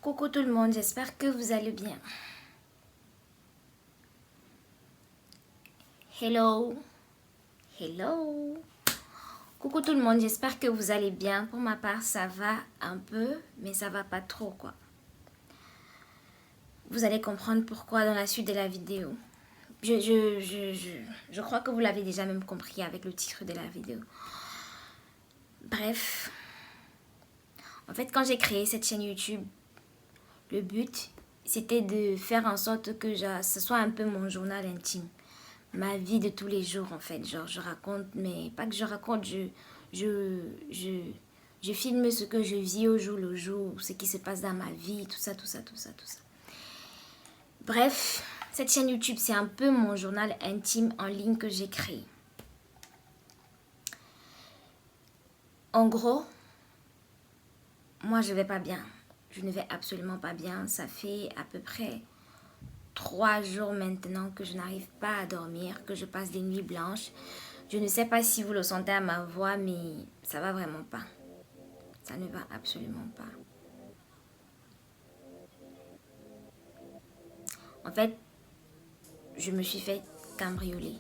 Coucou tout le monde, j'espère que vous allez bien. Hello. Hello. Coucou tout le monde, j'espère que vous allez bien. Pour ma part, ça va un peu, mais ça va pas trop quoi. Vous allez comprendre pourquoi dans la suite de la vidéo. Je crois que vous l'avez déjà même compris avec le titre de la vidéo. Bref. En fait, quand j'ai créé cette chaîne YouTube, le but, c'était de faire en sorte que ce soit un peu mon journal intime. Ma vie de tous les jours, en fait. Genre, je raconte, mais pas que je raconte, je filme ce que je vis au jour le jour, ce qui se passe dans ma vie, tout ça. Bref, cette chaîne YouTube, c'est un peu mon journal intime en ligne que j'ai créé. En gros, moi, je vais pas bien. Je ne vais absolument pas bien. Ça fait à peu près 3 jours maintenant que je n'arrive pas à dormir, que je passe des nuits blanches. Je ne sais pas si vous le sentez à ma voix, mais ça va vraiment pas. Ça ne va absolument pas. En fait, je me suis fait cambrioler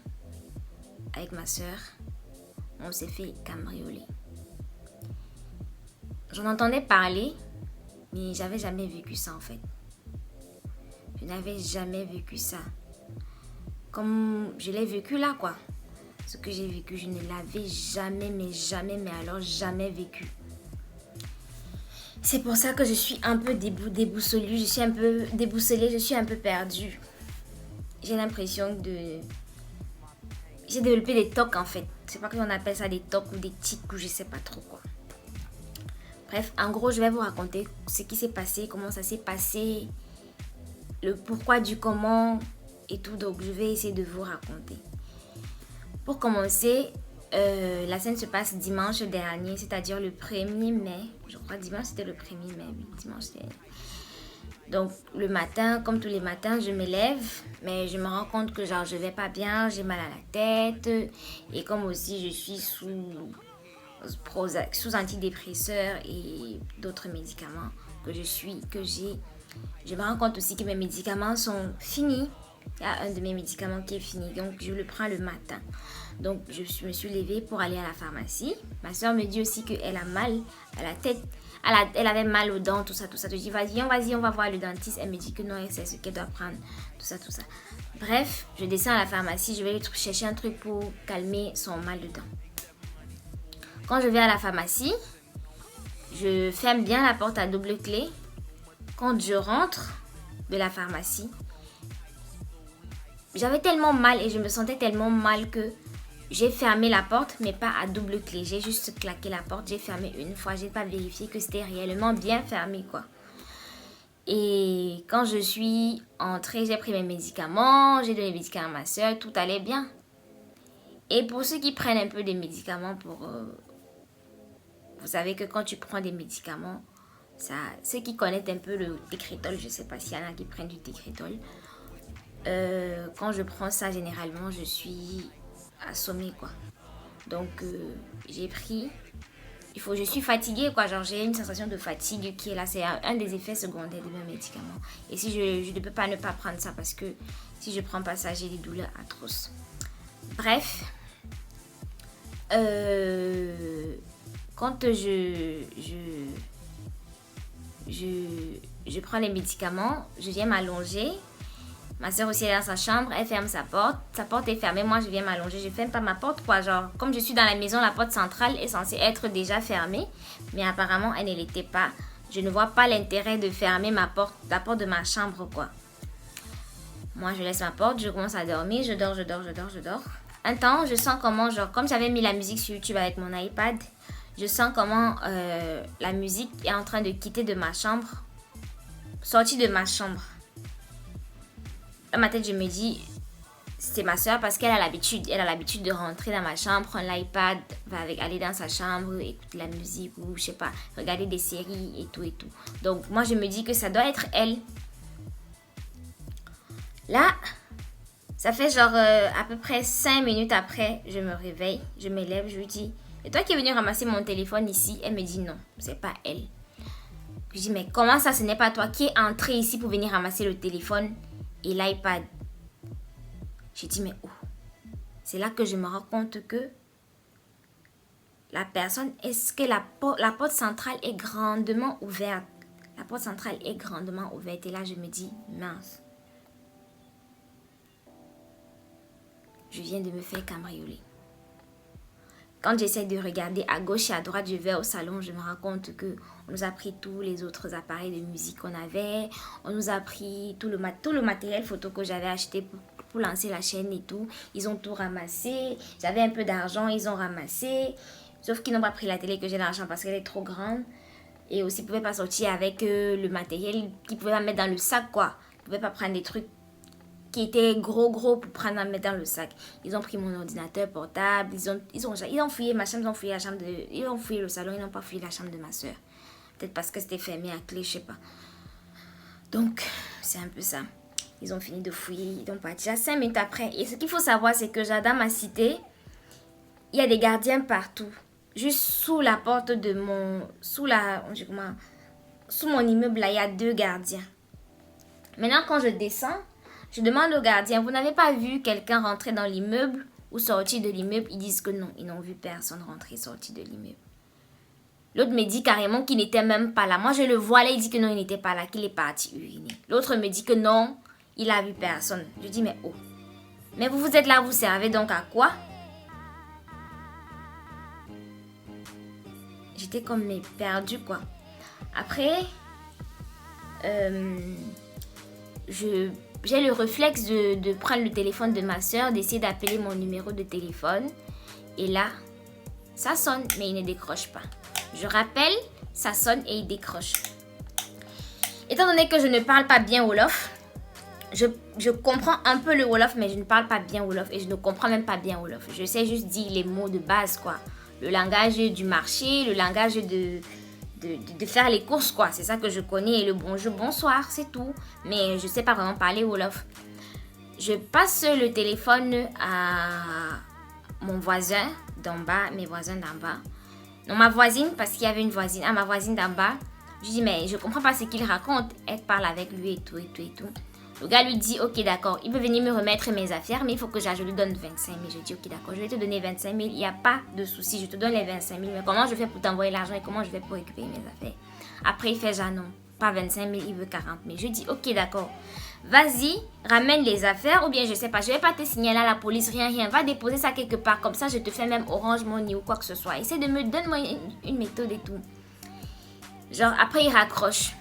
avec ma soeur. On s'est fait cambrioler. J'en entendais parler, mais j'avais jamais vécu ça en fait. Je n'avais jamais vécu ça. Comme je l'ai vécu là quoi. Ce que j'ai vécu, je ne l'avais jamais, mais alors jamais vécu. C'est pour ça que je suis un peu déboussolée, je suis un peu déboussolée, je suis un peu perdue. J'ai l'impression de... J'ai développé des tocs en fait. Je sais pas comment on appelle ça, des tocs ou des tics ou je sais pas trop quoi. Bref, en gros, je vais vous raconter ce qui s'est passé, comment ça s'est passé, le pourquoi du comment et tout. Donc, je vais essayer de vous raconter. Pour commencer, la scène se passe dimanche dernier, c'est-à-dire le 1er mai. Je crois dimanche, c'était le 1er mai. Oui, dimanche, c'était... Donc, le matin, comme tous les matins, je me lève, mais je me rends compte que genre, je vais pas bien, j'ai mal à la tête. Et comme aussi, je suis sous antidépresseurs et d'autres médicaments je me rends compte aussi que mes médicaments sont finis. Il y a un de mes médicaments qui est fini, donc je le prends le matin. Donc je me suis levée pour aller à la pharmacie. Ma soeur me dit aussi qu'elle a mal à la tête, elle avait mal aux dents, tout ça. Je dis vas-y, on va voir le dentiste. Elle me dit que non, elle sait ce qu'elle doit prendre, tout ça. Bref, je descends à la pharmacie, je vais chercher un truc pour calmer son mal de dents. Quand je vais à la pharmacie, je ferme bien la porte à double clé. Quand je rentre de la pharmacie, j'avais tellement mal et je me sentais tellement mal que j'ai fermé la porte, mais pas à double clé. J'ai juste claqué la porte, j'ai fermé une fois. J'ai pas vérifié que c'était réellement bien fermé, quoi. Et quand je suis entrée, j'ai pris mes médicaments, j'ai donné les médicaments à ma soeur, tout allait bien. Et pour ceux qui prennent un peu des médicaments vous savez que quand tu prends des médicaments, ceux qui connaissent un peu le Técrétol, je ne sais pas s'il y en a qui prennent du Técrétol. Quand je prends ça, généralement, je suis assommée, quoi. Donc, j'ai pris... je suis fatiguée, quoi. Genre, j'ai une sensation de fatigue qui est là. C'est un des effets secondaires de mes médicaments. Et si je ne peux pas ne pas prendre ça parce que si je ne prends pas ça, j'ai des douleurs atroces. Bref. Quand je prends les médicaments, je viens m'allonger. Ma soeur aussi est dans sa chambre, elle ferme sa porte est fermée, moi je viens m'allonger, je ferme pas ma porte quoi, genre comme je suis dans la maison, la porte centrale est censée être déjà fermée, mais apparemment elle ne l'était pas. Je ne vois pas l'intérêt de fermer la porte de ma chambre quoi. Moi je laisse ma porte, je commence à dormir, je dors. Un temps, je sens comment, genre comme j'avais mis la musique sur YouTube avec mon iPad, je sens comment la musique est en train de quitter de ma chambre, sortie de ma chambre. Dans ma tête, je me dis, c'est ma soeur parce qu'elle a l'habitude de rentrer dans ma chambre, prendre l'iPad, aller dans sa chambre, écouter la musique ou je sais pas, regarder des séries et tout. Donc moi, je me dis que ça doit être elle. Là, ça fait genre à peu près 5 minutes après, je me réveille, je me lève, je lui dis, c'est toi qui es venu ramasser mon téléphone ici? Elle me dit non, c'est pas elle. Je dis, mais comment ça, ce n'est pas toi qui es entré ici pour venir ramasser le téléphone et l'iPad? J'ai dit, mais oh. C'est là que je me rends compte que la personne, est-ce que la porte centrale est grandement ouverte? La porte centrale est grandement ouverte. Et là, je me dis, mince. Je viens de me faire cambrioler. Quand j'essaie de regarder à gauche et à droite, je vais au salon, je me rends compte que on nous a pris tous les autres appareils de musique qu'on avait. On nous a pris tout le matériel photo que j'avais acheté pour lancer la chaîne et tout. Ils ont tout ramassé. J'avais un peu d'argent, ils ont ramassé. Sauf qu'ils n'ont pas pris la télé que j'ai l'argent parce qu'elle est trop grande. Et aussi, ils ne pouvaient pas sortir avec le matériel qu'ils pouvaient mettre dans le sac, quoi. Ils ne pouvaient pas prendre des trucs qui étaient gros pour prendre à mettre dans le sac. Ils ont pris mon ordinateur portable. Ils ont fouillé ma chambre, ils ont fouillé le salon, ils n'ont pas fouillé la chambre de ma soeur. Peut-être parce que c'était fermé à clé, je sais pas. Donc, c'est un peu ça. Ils ont fini de fouiller, ils ont parti à 5 minutes après. Et ce qu'il faut savoir, c'est que dans ma cité, il y a des gardiens partout. Juste sous la porte de sous mon immeuble, là, il y a 2 gardiens. Maintenant, quand je descends, je demande aux gardiens, vous n'avez pas vu quelqu'un rentrer dans l'immeuble ou sortir de l'immeuble? Ils disent que non, ils n'ont vu personne rentrer et sortir de l'immeuble. L'autre me dit carrément qu'il n'était même pas là. Moi, je le vois là, il dit que non, il n'était pas là, qu'il est parti uriner. L'autre me dit que non, il a vu personne. Je dis, mais oh. Mais vous êtes là, vous servez donc à quoi? J'étais comme perdue, quoi. Après, j'ai le réflexe de prendre le téléphone de ma soeur, d'essayer d'appeler mon numéro de téléphone. Et là, ça sonne, mais il ne décroche pas. Je rappelle, ça sonne et il décroche. Étant donné que je ne parle pas bien Wolof, je comprends un peu le Wolof, mais je ne parle pas bien Wolof et je ne comprends même pas bien Wolof. Je sais juste dire les mots de base, quoi. Le langage du marché, le langage de faire les courses, quoi. C'est ça que je connais. Et le bonjour, bonsoir, c'est tout. Mais je ne sais pas vraiment parler Wolof. Je passe le téléphone à mon voisin d'en bas, mes voisins d'en bas. Non, ma voisine, parce qu'il y avait une voisine. Ah, ma voisine d'en bas. Je dis, mais je comprends pas ce qu'il raconte. Elle parle avec lui et tout. Le gars lui dit, ok, d'accord, il peut venir me remettre mes affaires, mais il faut que je lui donne 25 000. Je dis, ok, d'accord, je vais te donner 25 000. Il n'y a pas de souci, je te donne les 25 000. Mais comment je fais pour t'envoyer l'argent et comment je fais pour récupérer mes affaires? Après, il fait genre non, pas 25 000, il veut 40 000. Je dis, ok, d'accord, vas-y, ramène les affaires ou bien je sais pas, je vais pas te signaler à la police, rien. Va déposer ça quelque part, comme ça je te fais même Orange Money ou quoi que ce soit. Essaie de me donner une méthode et tout. Genre, après, il raccroche.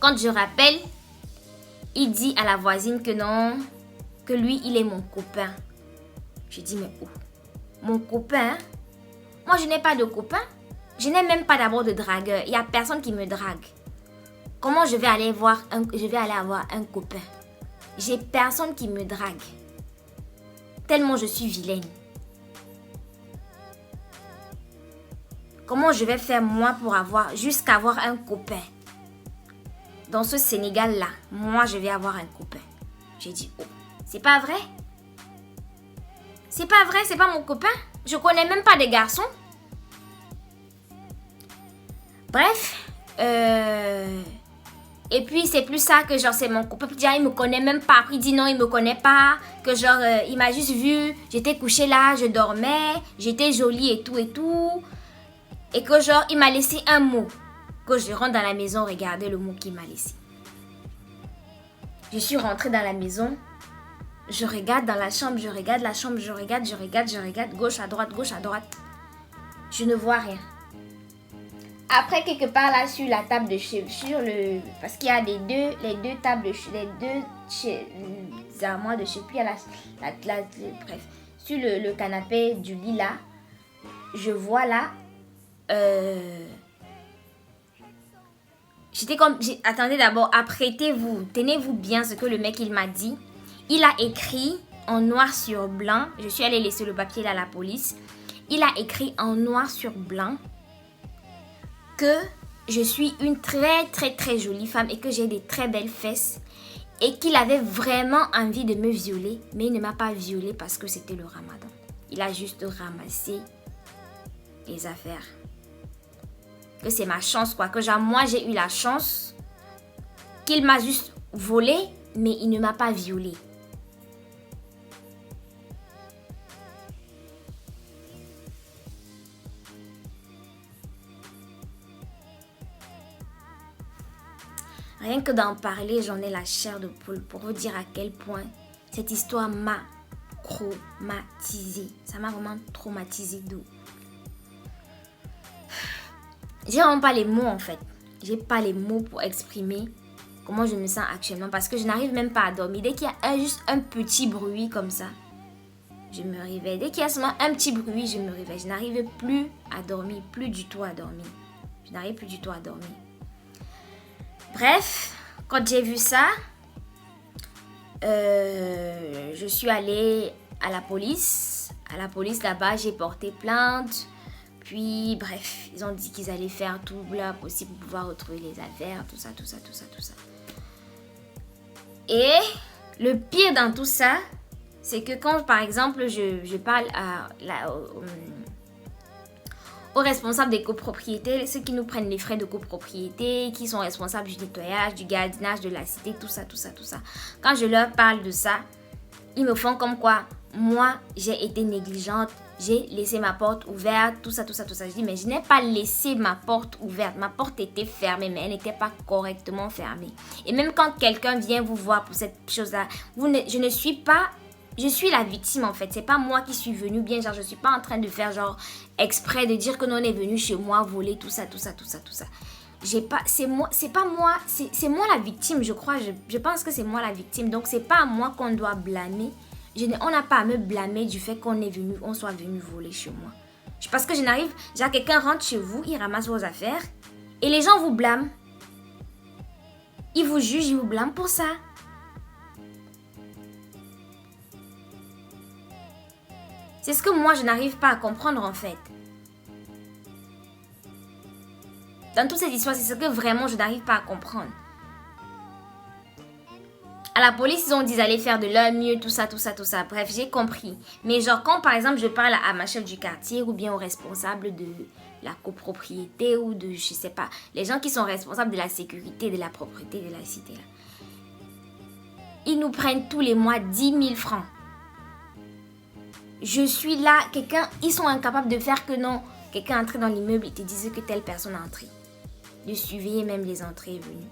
Quand je rappelle, il dit à la voisine que non, que lui, il est mon copain. Je dis, mais où? Mon copain? Moi, je n'ai pas de copain. Je n'ai même pas d'abord de dragueur. Il n'y a personne qui me drague. Comment je vais aller avoir un copain? J'ai personne qui me drague. Tellement je suis vilaine. Comment je vais faire moi pour jusqu'à avoir un copain? Dans ce Sénégal-là, moi, je vais avoir un copain. J'ai dit, oh, c'est pas vrai? C'est pas vrai, c'est pas mon copain? Je connais même pas des garçons. Bref, et puis c'est plus ça que genre c'est mon copain. Puis déjà, il me connaît même pas. Après, il dit non, il me connaît pas. Que genre, il m'a juste vu. J'étais couchée là, je dormais. J'étais jolie et tout. Et que genre, il m'a laissé un mot. Que je rentre dans la maison, regardez le mot qu'il m'a laissé. Je suis rentrée dans la maison. Je regarde dans la chambre, je regarde la chambre, je regarde, gauche à droite. Je ne vois rien. Après, quelque part là, sur la table de chevet, parce qu'il y a les deux tables, les deux armoires de chevet, puis il y a bref, sur le canapé du lit là, je vois là, j'étais comme, attendez d'abord, apprêtez-vous, tenez-vous bien ce que le mec il m'a dit. Il a écrit en noir sur blanc, je suis allée laisser le papier là à la police. Il a écrit en noir sur blanc que je suis une très très très jolie femme et que j'ai des très belles fesses et qu'il avait vraiment envie de me violer, mais il ne m'a pas violée parce que c'était le ramadan. Il a juste ramassé les affaires. que c'est ma chance, quoi. Que genre, moi, j'ai eu la chance qu'il m'a juste volé, mais il ne m'a pas violée. Rien que d'en parler, j'en ai la chair de poule pour vous dire à quel point cette histoire m'a traumatisée. Ça m'a vraiment traumatisée d'où. J'ai vraiment pas les mots en fait. J'ai pas les mots pour exprimer comment je me sens actuellement parce que je n'arrive même pas à dormir. Dès qu'il y a juste un petit bruit comme ça, je me réveille. Dès qu'il y a seulement un petit bruit, je me réveille. Je n'arrive plus à dormir, plus du tout à dormir. Je n'arrive plus du tout à dormir. Bref, quand j'ai vu ça, je suis allée à la police. À la police là-bas, j'ai porté plainte. Puis, bref, ils ont dit qu'ils allaient faire tout là possible pour pouvoir retrouver les affaires, tout ça. Et le pire dans tout ça, c'est que quand, par exemple, je parle aux responsables des copropriétés, ceux qui nous prennent les frais de copropriété, qui sont responsables du nettoyage, du gardinage de la cité, tout ça. Quand je leur parle de ça, ils me font comme quoi, moi, j'ai été négligente, j'ai laissé ma porte ouverte, tout ça. Je dis, mais je n'ai pas laissé ma porte ouverte. Ma porte était fermée, mais elle n'était pas correctement fermée. Et même quand quelqu'un vient vous voir pour cette chose-là, je suis la victime en fait. C'est pas moi qui suis venue bien, genre je suis pas en train de faire genre exprès de dire que non on est venu chez moi voler tout ça. C'est moi la victime, je crois. Je pense que c'est moi la victime. Donc c'est pas à moi qu'on doit blâmer. On n'a pas à me blâmer du fait on soit venu voler chez moi. Parce que je n'arrive, genre quelqu'un rentre chez vous, il ramasse vos affaires et les gens vous blâment. Ils vous jugent, ils vous blâment pour ça. C'est ce que moi je n'arrive pas à comprendre en fait. Dans toute cette histoire, c'est ce que vraiment je n'arrive pas à comprendre. À la police, ils ont dit qu'ils allaient faire de leur mieux, tout ça. Bref, j'ai compris. Mais genre, quand par exemple, je parle à ma chef du quartier ou bien au responsable de la copropriété ou de, je sais pas, les gens qui sont responsables de la sécurité, de la propriété de la cité, là, ils nous prennent tous les mois 10 000 francs. Je suis là, ils sont incapables de faire que non. Quelqu'un est entré dans l'immeuble et te disait que telle personne est entrée. De surveiller même les entrées et venues.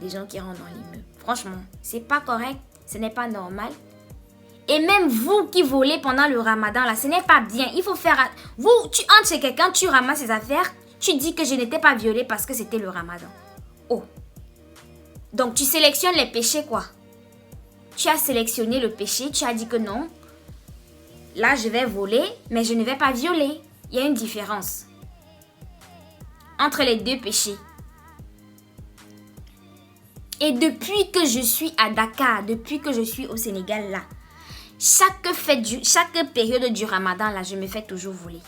Des gens qui rentrent dans l'immeuble. Franchement, c'est pas correct, ce n'est pas normal. Et même vous qui volez pendant le ramadan, là, ce n'est pas bien. Il faut faire... tu entres chez quelqu'un, tu ramasses ses affaires, tu dis que je n'étais pas violée parce que c'était le ramadan. Oh. Donc, tu sélectionnes les péchés, quoi. Tu as sélectionné le péché, tu as dit que non. Là, je vais voler, mais je ne vais pas violer. Il y a une différence entre les deux péchés. Et depuis que je suis à Dakar, depuis que je suis au Sénégal, là, chaque période du ramadan, là, je me fais toujours voler.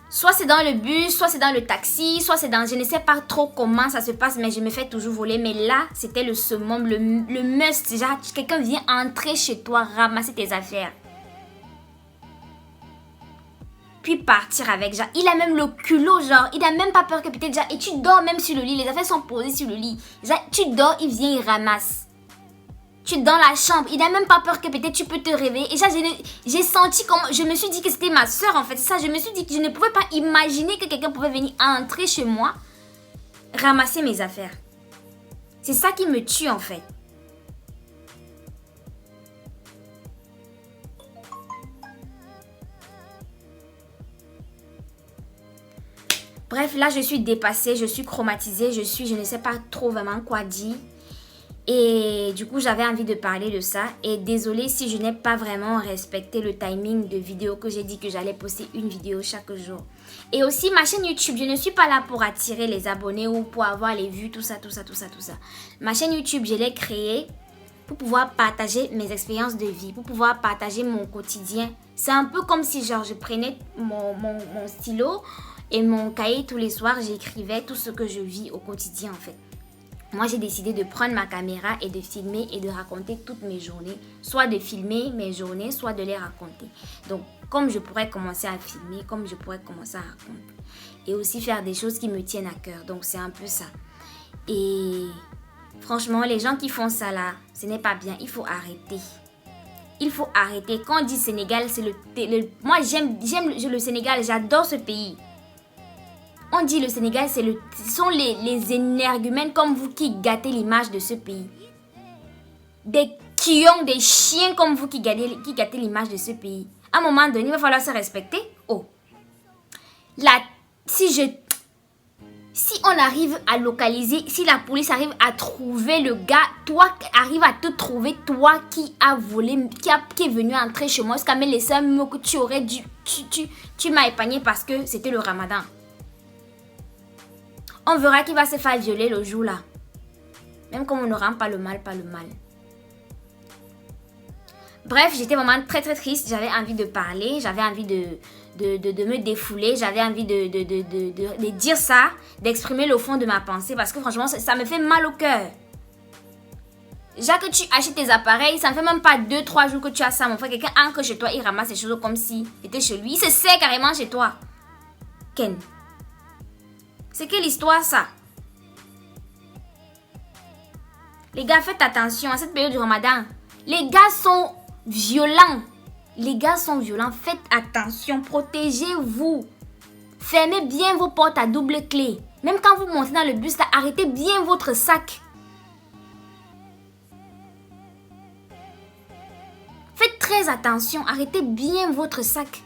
Soit c'est dans le bus, soit c'est dans le taxi, soit c'est dans... Je ne sais pas trop comment ça se passe, mais je me fais toujours voler. Mais là, c'était le summum, le must. Genre, quelqu'un vient entrer chez toi, ramasser tes affaires. Puis partir avec, genre, il a même le culot, genre, il n'a même pas peur que peut-être, genre, et tu dors même sur le lit, les affaires sont posées sur le lit. Genre, tu dors, il vient, il ramasse. Tu es dans la chambre, il n'a même pas peur que peut-être tu peux te réveiller. Et ça, j'ai senti comment, je me suis dit que c'était ma soeur en fait. Ça, je me suis dit que je ne pouvais pas imaginer que quelqu'un pouvait venir entrer chez moi, ramasser mes affaires. C'est ça qui me tue en fait. Bref, là, je suis dépassée, je suis traumatisée, je ne sais pas trop vraiment quoi dire. Et du coup, j'avais envie de parler de ça. Et désolée si je n'ai pas vraiment respecté le timing de vidéo que j'ai dit que j'allais poster une vidéo chaque jour. Et aussi, ma chaîne YouTube, je ne suis pas là pour attirer les abonnés ou pour avoir les vues, tout ça. Ma chaîne YouTube, je l'ai créée pour pouvoir partager mes expériences de vie, pour pouvoir partager mon quotidien. C'est un peu comme si genre, je prenais mon stylo et mon cahier tous les soirs, j'écrivais tout ce que je vis au quotidien en fait. Moi, j'ai décidé de prendre ma caméra et de filmer et de raconter toutes mes journées. Soit de filmer mes journées, soit de les raconter. Donc, comme je pourrais commencer à filmer, comme je pourrais commencer à raconter. et aussi faire des choses qui me tiennent à cœur. Donc c'est un peu ça. Et franchement, les gens qui font ça là, ce n'est pas bien. Il faut arrêter. Il faut arrêter. Quand on dit Sénégal, c'est moi j'aime le Sénégal, j'adore ce pays. On dit le Sénégal, ce sont les énergumènes comme vous qui gâtez l'image de ce pays. Des quions, des chiens comme vous qui gâtez l'image de ce pays. À un moment donné, il va falloir se respecter. Oh. Si on arrive à localiser, si la police arrive à trouver le gars, toi arrive à te trouver, toi qui a volé, qui est venu entrer chez moi, jusqu'à me laisser un mot que tu aurais dû, tu m'as épargné parce que c'était le Ramadan. On verra qui va se faire violer le jour là. Même comme on ne rend pas le mal, pas le mal. Bref, j'étais vraiment très très triste. J'avais envie de parler, j'avais envie de me défouler, j'avais envie de dire ça, d'exprimer le fond de ma pensée parce que franchement, ça me fait mal au cœur. Déjà que tu achètes tes appareils, ça ne fait même pas 2-3 jours que tu as ça, mon frère. Quelqu'un entre chez toi, il ramasse les choses comme si il était chez lui. Il se sert carrément chez toi. Ken. C'est quelle histoire ça? Les gars, faites attention à cette période du Ramadan. Les gars sont violents. Les gars sont violents. Faites attention. Protégez-vous. Fermez bien vos portes à double clé. Même quand vous montez dans le bus, là, arrêtez bien votre sac. Faites très attention. Arrêtez bien votre sac.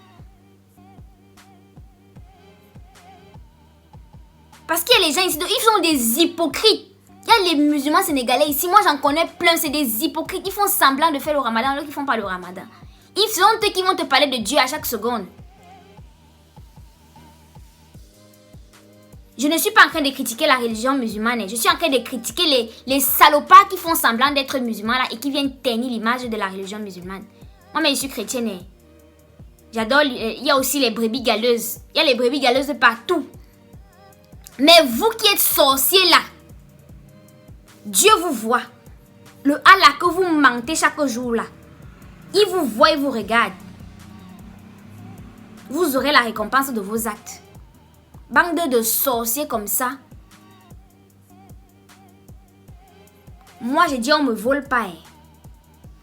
Parce qu'il y a les gens ici, ils sont des hypocrites. Il y a les musulmans sénégalais ici. Moi, j'en connais plein. C'est des hypocrites. Ils font semblant de faire le ramadan alors qu'ils ne font pas le ramadan. Ils sont eux qui vont te parler de Dieu à chaque seconde. Je ne suis pas en train de critiquer la religion musulmane. Je suis en train de critiquer les salopards qui font semblant d'être musulmans là, et qui viennent ternir l'image de la religion musulmane. Moi, mais je suis chrétienne. J'adore. Il y a aussi les brebis galeuses. Il y a les brebis galeuses de partout. Mais vous qui êtes sorciers là, Dieu vous voit. Le Allah que vous mentez chaque jour là, il vous voit et vous regarde. Vous aurez la récompense de vos actes. Bande de sorciers comme ça. Moi, j'ai dit on me vole pas.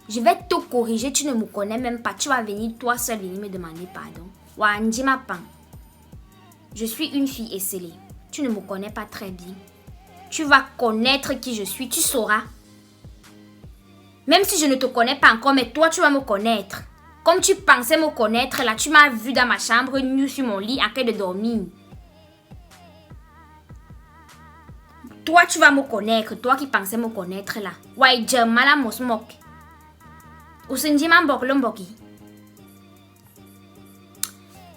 Je vais te corriger, tu ne me connais même pas. Tu vas venir toi seul venir me demander pardon. Wanjima Pan. Je suis une fille esselée. Tu ne me connais pas très bien. Tu vas connaître qui je suis, tu sauras. Même si je ne te connais pas encore, mais toi tu vas me connaître. Comme tu pensais me connaître, là tu m'as vu dans ma chambre, nue sur mon lit, en train de dormir. Toi tu vas me connaître, toi qui pensais me connaître là. Ouais, Jamala Mosmok. Usenjima Mboklombokki.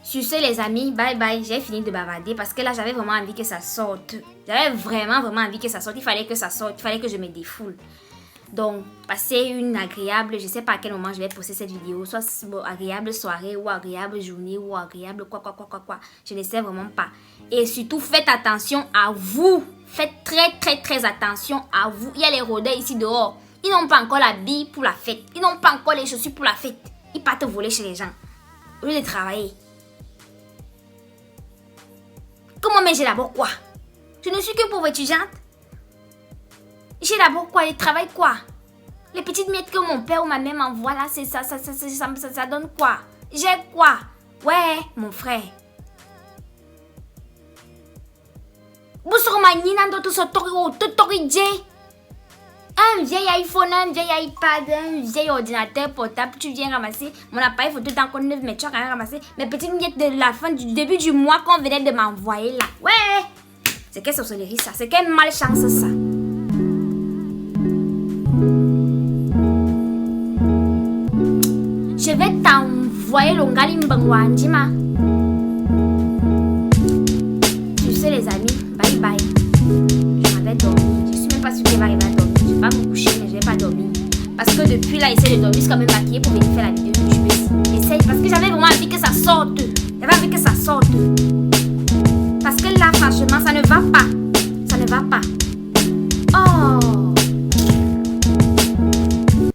Sur ce les amis, bye bye, j'ai fini de bavarder parce que là j'avais vraiment envie que ça sorte. J'avais vraiment envie que ça sorte, il fallait que ça sorte, il fallait que je me défoule. Donc, passez une agréable, je ne sais pas à quel moment je vais poster cette vidéo, soit agréable soirée ou agréable journée ou agréable quoi, je ne sais vraiment pas. Et surtout, faites attention à vous, faites très attention à vous. Il y a les rôdeurs ici dehors, ils n'ont pas encore la bille pour la fête, ils n'ont pas encore les chaussures pour la fête. Ils partent voler chez les gens, au lieu de travailler. Comment mais j'ai d'abord quoi? Je ne suis que pauvre étudiante. J'ai d'abord quoi? Je travaille quoi? Les petites miettes que mon père ou ma mère m'envoie là, c'est ça donne quoi? J'ai quoi? Ouais, mon frère. Un vieil iPhone, un vieil iPad, un vieil ordinateur portable, tu viens ramasser. Mon appareil photo est encore neuf, mais tu as quand même ramassé mes petites miettes de la fin du début du mois qu'on venait de m'envoyer là. Ouais! C'est quelle sorcellerie ça? C'est quelle malchance ça? Je vais t'envoyer le Ngalimbangwanjima. Tu sais les amis, bye bye. Je m'avais dormi. Je suis même pas sûre qu'elle va arriver à dormir. Je vais pas me coucher mais je vais pas dormir. Parce que depuis là, j'essaie de dormir jusqu'à me maquiller pour venir faire la vidéo YouTube. J'essaie parce que j'avais vraiment envie que ça sorte. J'avais envie que ça sorte. Parce que là, franchement, ça ne va pas. Ça ne va pas. Oh!